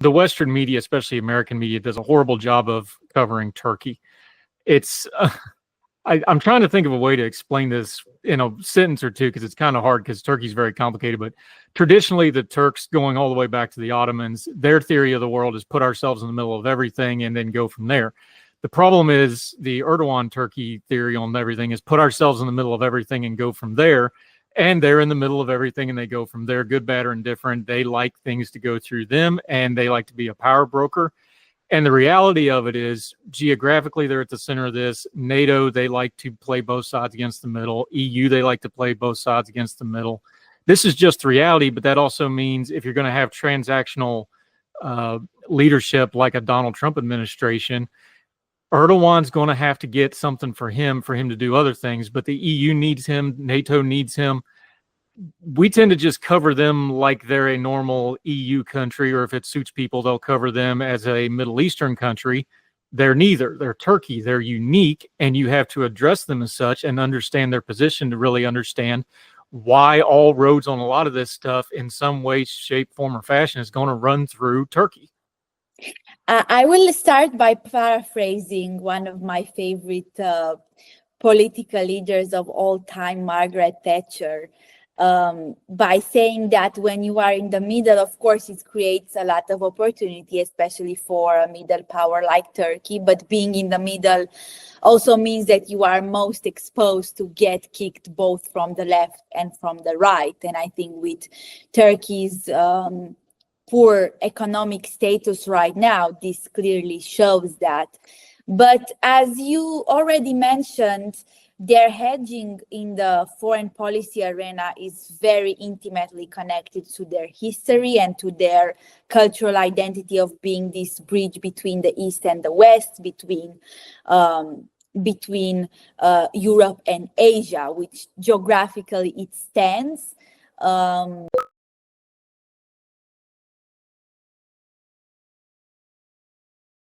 the Western media, especially American media, does a horrible job of covering Turkey. It's I'm trying to think of a way to explain this in a sentence or two, because it's kind of hard because Turkey's very complicated. But traditionally, the Turks, going all the way back to the Ottomans, their theory of the world is put ourselves in the middle of everything and then go from there. The problem is the Erdogan Turkey theory on everything is put ourselves in the middle of everything and go from there. And they're in the middle of everything and they go from there, good, bad, or indifferent. They like things to go through them and they like to be a power broker. And the reality of it is, geographically, they're at the center of this. NATO, they like to play both sides against the middle. EU, they like to play both sides against the middle. This is just the reality, but that also means if you're going to have transactional leadership like a Donald Trump administration, Erdogan's going to have to get something for him to do other things, but the EU needs him, NATO needs him. We tend to just cover them like they're a normal EU country, or if it suits people, they'll cover them as a Middle Eastern country. They're neither. They're Turkey. They're unique, and you have to address them as such and understand their position to really understand why all roads on a lot of this stuff in some way, shape, form, or fashion is going to run through Turkey. I will start by paraphrasing one of my favorite political leaders of all time, Margaret Thatcher, by saying that when you are in the middle, of course, it creates a lot of opportunity, especially for a middle power like Turkey. But being in the middle also means that you are most exposed to get kicked both from the left and from the right. And I think with Turkey's poor economic status right now, this clearly shows that. But as you already mentioned, their hedging in the foreign policy arena is very intimately connected to their history and to their cultural identity of being this bridge between the East and the West, between Europe and Asia, which geographically it stands.